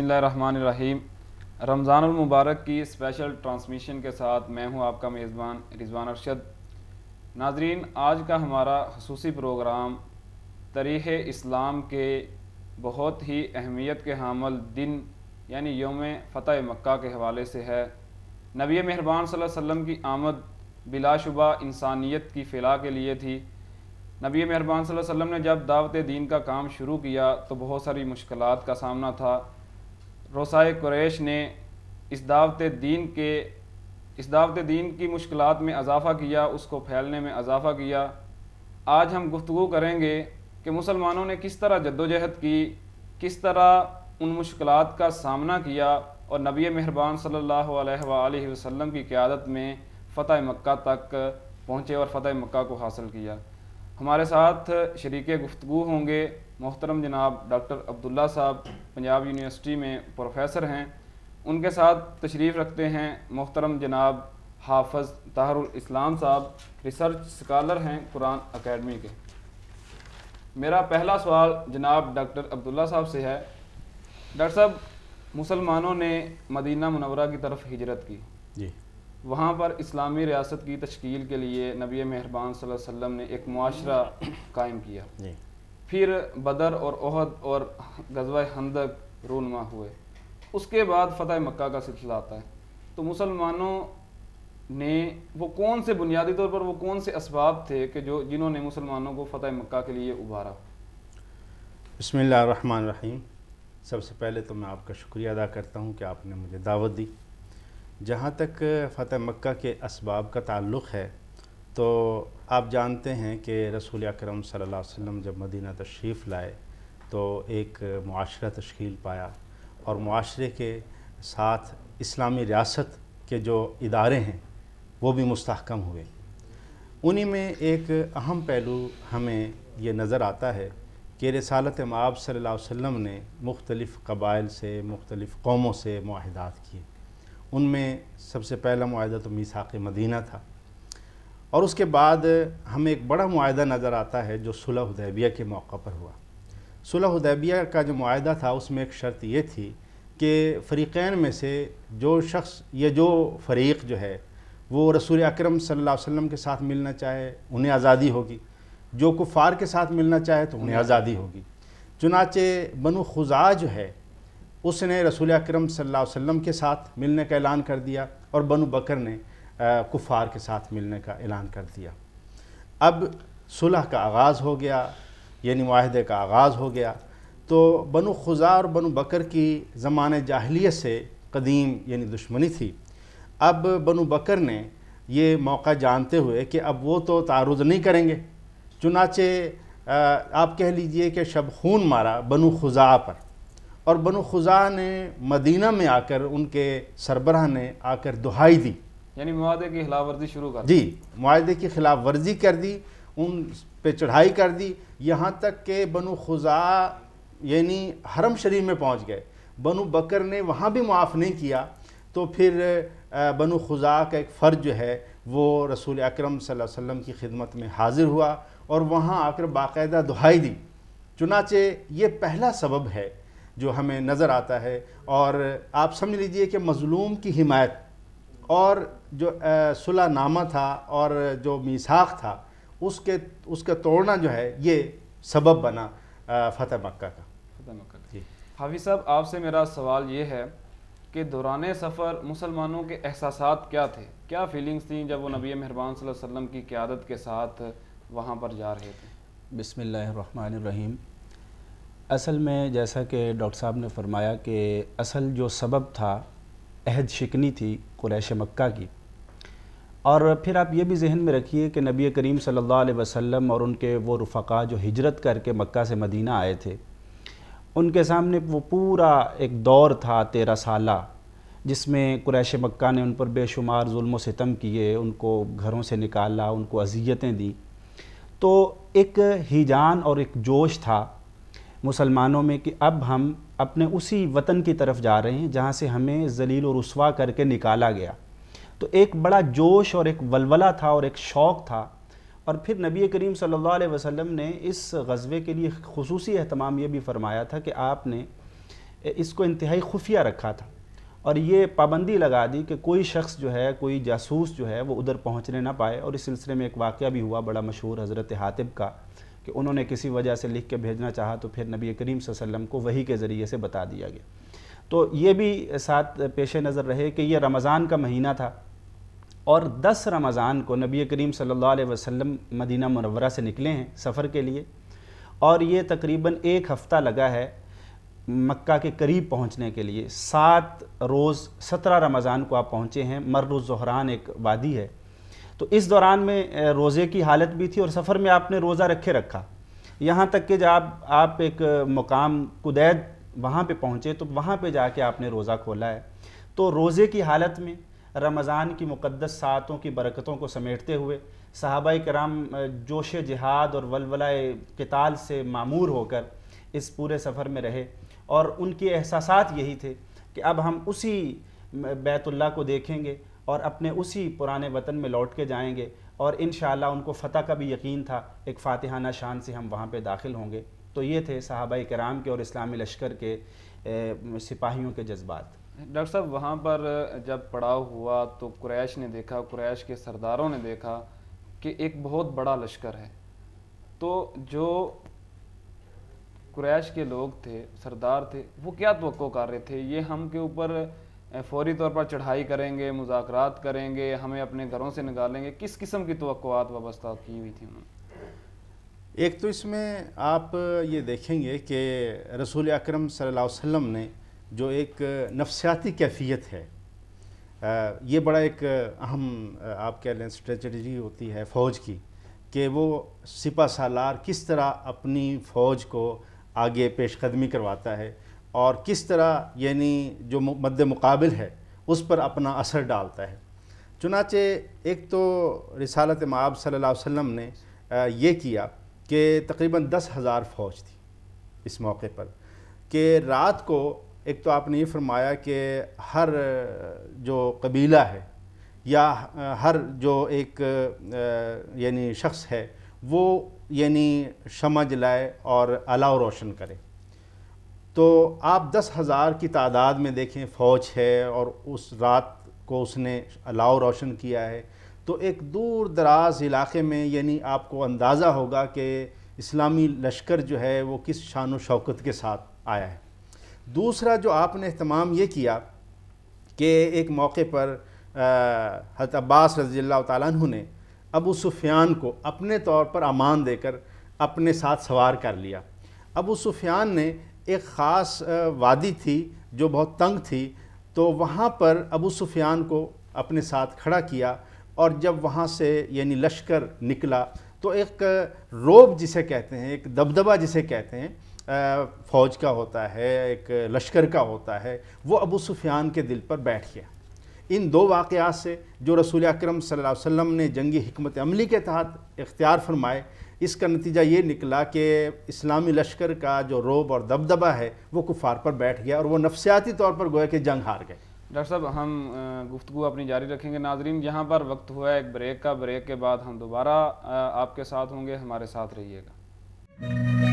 اللہ الرحمن الرحیم۔ رمضان المبارک کی اسپیشل ٹرانسمیشن کے ساتھ میں ہوں آپ کا میزبان رضوان ارشد۔ ناظرین، آج کا ہمارا خصوصی پروگرام تاریخ اسلام کے بہت ہی اہمیت کے حامل دن یعنی یوم فتح مکہ کے حوالے سے ہے۔ نبی مہربان صلی اللہ علیہ وسلم کی آمد بلا شبہ انسانیت کی فلاح کے لیے تھی۔ نبی مہربان صلی اللہ علیہ وسلم نے جب دعوت دین کا کام شروع کیا تو بہت ساری مشکلات کا سامنا تھا۔ رؤسائے قریش نے اس دعوت دین کی مشکلات میں اضافہ کیا، اس کو پھیلنے میں اضافہ کیا۔ آج ہم گفتگو کریں گے کہ مسلمانوں نے کس طرح جدوجہد کی، کس طرح ان مشکلات کا سامنا کیا اور نبی مہربان صلی اللہ علیہ وآلہ وسلم کی قیادت میں فتح مکہ تک پہنچے اور فتح مکہ کو حاصل کیا۔ ہمارے ساتھ شریک گفتگو ہوں گے محترم جناب ڈاکٹر عبداللہ صاحب، پنجاب یونیورسٹی میں پروفیسر ہیں۔ ان کے ساتھ تشریف رکھتے ہیں محترم جناب حافظ طاہر الاسلام صاحب، ریسرچ اسکالر ہیں قرآن اکیڈمی کے۔ میرا پہلا سوال جناب ڈاکٹر عبداللہ صاحب سے ہے۔ ڈاکٹر صاحب، مسلمانوں نے مدینہ منورہ کی طرف ہجرت کی، جی، وہاں پر اسلامی ریاست کی تشکیل کے لیے نبی مہربان صلی اللہ علیہ وسلم نے ایک معاشرہ قائم کیا، جی، پھر بدر اور احد اور غزوہ خندق رونما ہوئے، اس کے بعد فتح مکہ کا سلسلہ آتا ہے۔ تو مسلمانوں نے وہ کون سے بنیادی طور پر وہ کون سے اسباب تھے کہ جنہوں نے مسلمانوں کو فتح مکہ کے لیے ابھارا؟ بسم اللہ الرحمن الرحیم۔ سب سے پہلے تو میں آپ کا شکریہ ادا کرتا ہوں کہ آپ نے مجھے دعوت دی۔ جہاں تک فتح مکہ کے اسباب کا تعلق ہے تو آپ جانتے ہیں کہ رسول اکرم صلی اللہ علیہ وسلم جب مدینہ تشریف لائے تو ایک معاشرہ تشکیل پایا، اور معاشرے کے ساتھ اسلامی ریاست کے جو ادارے ہیں وہ بھی مستحکم ہوئے۔ انہی میں ایک اہم پہلو ہمیں یہ نظر آتا ہے کہ رسالت مآب صلی اللہ علیہ وسلم نے مختلف قبائل سے، مختلف قوموں سے معاہدات کیے۔ ان میں سب سے پہلا معاہدہ تو میثاق مدینہ تھا، اور اس کے بعد ہمیں ایک بڑا معاہدہ نظر آتا ہے جو صلح حدیبیہ کے موقع پر ہوا۔ صلح حدیبیہ کا جو معاہدہ تھا اس میں ایک شرط یہ تھی کہ فریقین میں سے جو شخص جو فریق جو ہے وہ رسول اکرم صلی اللہ علیہ وسلم کے ساتھ ملنا چاہے انہیں آزادی ہوگی، جو کفار کے ساتھ ملنا چاہے تو انہیں آزادی ہوگی۔ چنانچہ بنو خزاعہ جو ہے اس نے رسول اکرم صلی اللہ علیہ وسلم کے ساتھ ملنے کا اعلان کر دیا، اور بنو بکر نے کفار کے ساتھ ملنے کا اعلان کر دیا۔ اب صلح کا آغاز ہو گیا، یعنی معاہدے کا آغاز ہو گیا۔ تو بنو خزاعہ اور بنو بکر کی زمانہ جاہلیت سے قدیم یعنی دشمنی تھی۔ اب بنو بکر نے یہ موقع جانتے ہوئے کہ اب وہ تو تعرض نہیں کریں گے، چنانچہ آپ کہہ لیجئے کہ شب خون مارا بنو خزاعہ پر، اور بنو خزاعہ نے مدینہ میں آ کر ان کے سربراہ نے آ کر دہائی دی، یعنی معاہدے کی خلاف ورزی شروع کر دی۔ جی، معاہدے کی خلاف ورزی کر دی، ان پہ چڑھائی کر دی، یہاں تک کہ بنو خزاعہ یعنی حرم شریف میں پہنچ گئے۔ بنو بکر نے وہاں بھی معاف نہیں کیا، تو پھر بنو خزاعہ کا ایک فرد جو ہے وہ رسول اکرم صلی اللہ علیہ وسلم کی خدمت میں حاضر ہوا اور وہاں آ کر باقاعدہ دہائی دی۔ چنانچہ یہ پہلا سبب ہے جو ہمیں نظر آتا ہے، اور آپ سمجھ لیجئے کہ مظلوم کی حمایت اور جو صلح نامہ تھا اور جو میثاق تھا اس کا توڑنا جو ہے یہ سبب بنا فتح مکہ کا۔ فتح مکہ کا۔ جی، حافظ صاحب، آپ سے میرا سوال یہ ہے کہ دوران سفر مسلمانوں کے احساسات کیا تھے، کیا فیلنگز تھیں جب وہ نبی مہربان صلی اللہ علیہ وسلم کی قیادت کے ساتھ وہاں پر جا رہے تھے؟ بسم اللہ الرحمن الرحیم۔ اصل میں جیسا کہ ڈاکٹر صاحب نے فرمایا کہ اصل جو سبب تھا عہد شکنی تھی قریش مکہ کی، اور پھر آپ یہ بھی ذہن میں رکھیے کہ نبی کریم صلی اللہ علیہ وسلم اور ان کے وہ رفقا جو ہجرت کر کے مکہ سے مدینہ آئے تھے، ان کے سامنے وہ پورا ایک دور تھا 13 سالہ، جس میں قریش مکہ نے ان پر بے شمار ظلم و ستم کیے، ان کو گھروں سے نکالا، ان کو اذیتیں دیں۔ تو ایک ہیجان اور ایک جوش تھا مسلمانوں میں کہ اب ہم اپنے اسی وطن کی طرف جا رہے ہیں جہاں سے ہمیں ذلیل و رسوا کر کے نکالا گیا۔ تو ایک بڑا جوش اور ایک ولولہ تھا اور ایک شوق تھا، اور پھر نبی کریم صلی اللہ علیہ وسلم نے اس غزوے کے لیے خصوصی اہتمام یہ بھی فرمایا تھا کہ آپ نے اس کو انتہائی خفیہ رکھا تھا اور یہ پابندی لگا دی کہ کوئی شخص جو ہے، کوئی جاسوس جو ہے وہ ادھر پہنچنے نہ پائے. اور اس سلسلے میں ایک واقعہ بھی ہوا بڑا مشہور حضرت حاتب کا، کہ انہوں نے کسی وجہ سے لکھ کے بھیجنا چاہا تو پھر نبی کریم صلی اللہ علیہ وسلم کو وحی کے ذریعے سے بتا دیا گیا. تو یہ بھی ساتھ پیش نظر رہے کہ یہ رمضان کا مہینہ تھا اور 10 رمضان کو نبی کریم صلی اللہ علیہ وسلم مدینہ منورہ سے نکلے ہیں سفر کے لیے، اور یہ تقریباً 1 ہفتہ لگا ہے مکہ کے قریب پہنچنے کے لیے. 7 روز 17 رمضان کو آپ پہنچے ہیں. مر الزہران ایک وادی ہے، تو اس دوران میں روزے کی حالت بھی تھی اور سفر میں آپ نے روزہ رکھا. یہاں تک کہ جب آپ ایک مقام قدید وہاں پہ پہنچے تو وہاں پہ جا کے آپ نے روزہ کھولا ہے. تو روزے کی حالت میں رمضان کی مقدس ساعتوں کی برکتوں کو سمیٹتے ہوئے صحابہ کرام جوش جہاد اور ولولہ قتال سے معمور ہو کر اس پورے سفر میں رہے، اور ان کے احساسات یہی تھے کہ اب ہم اسی بیت اللہ کو دیکھیں گے اور اپنے اسی پرانے وطن میں لوٹ کے جائیں گے، اور انشاءاللہ ان کو فتح کا بھی یقین تھا، ایک فاتحانہ شان سے ہم وہاں پہ داخل ہوں گے. تو یہ تھے صحابہ کرام کے اور اسلامی لشکر کے سپاہیوں کے جذبات. ڈاکٹر صاحب وہاں پر جب پڑاؤ ہوا تو قریش نے دیکھا، قریش کے سرداروں نے دیکھا کہ ایک بہت بڑا لشکر ہے. تو جو قریش کے لوگ تھے، سردار تھے، وہ کیا توقع کر رہے تھے؟ یہ ہم کے اوپر فوری طور پر چڑھائی کریں گے، مذاکرات کریں گے، ہمیں اپنے گھروں سے نکالیں گے؟ کس قسم کی توقعات وابستہ کی ہوئی تھی انہوں نے؟ ایک تو اس میں آپ یہ دیکھیں گے کہ رسول اکرم صلی اللہ علیہ وسلم نے جو ایک نفسیاتی کیفیت ہے، یہ بڑا ایک اہم آپ کہہ لیں اسٹریٹجی ہوتی ہے فوج کی، کہ وہ سپہ سالار کس طرح اپنی فوج کو آگے پیش قدمی کرواتا ہے اور کس طرح یعنی جو مد مقابل ہے اس پر اپنا اثر ڈالتا ہے. چنانچہ ایک تو رسالت مآب صلی اللہ علیہ وسلم نے یہ کیا کہ تقریباً 10,000 فوج تھی اس موقع پر، کہ رات کو ایک تو آپ نے یہ فرمایا کہ ہر جو قبیلہ ہے یا ہر جو ایک یعنی شخص ہے وہ یعنی شمع جلائے اور الاؤ روشن کرے. تو آپ 10,000 کی تعداد میں دیکھیں فوج ہے اور اس رات کو اس نے الاؤ روشن کیا ہے، تو ایک دور دراز علاقے میں یعنی آپ کو اندازہ ہوگا کہ اسلامی لشکر جو ہے وہ کس شان و شوکت کے ساتھ آیا ہے. دوسرا جو آپ نے اہتمام یہ کیا کہ ایک موقع پر حضرت عباس رضی اللہ تعالیٰ عنہ نے ابو سفیان کو اپنے طور پر امان دے کر اپنے ساتھ سوار کر لیا. ابو سفیان نے ایک خاص وادی تھی جو بہت تنگ تھی، تو وہاں پر ابو سفیان کو اپنے ساتھ کھڑا کیا، اور جب وہاں سے یعنی لشکر نکلا تو ایک روب جسے کہتے ہیں، ایک دبدبہ جسے کہتے ہیں فوج کا ہوتا ہے، ایک لشکر کا ہوتا ہے، وہ ابو سفیان کے دل پر بیٹھ گیا. ان 2 واقعات سے جو رسول اکرم صلی اللہ علیہ وسلم نے جنگی حکمت عملی کے تحت اختیار فرمائے، اس کا نتیجہ یہ نکلا کہ اسلامی لشکر کا جو روب اور دبدبہ ہے وہ کفار پر بیٹھ گیا اور وہ نفسیاتی طور پر گویا کہ جنگ ہار گئے. ڈاکٹر صاحب ہم گفتگو اپنی جاری رکھیں گے. ناظرین یہاں پر وقت ہوا ہے ایک بریک کا. بریک کے بعد ہم دوبارہ آپ کے ساتھ ہوں گے، ہمارے ساتھ رہیے گا.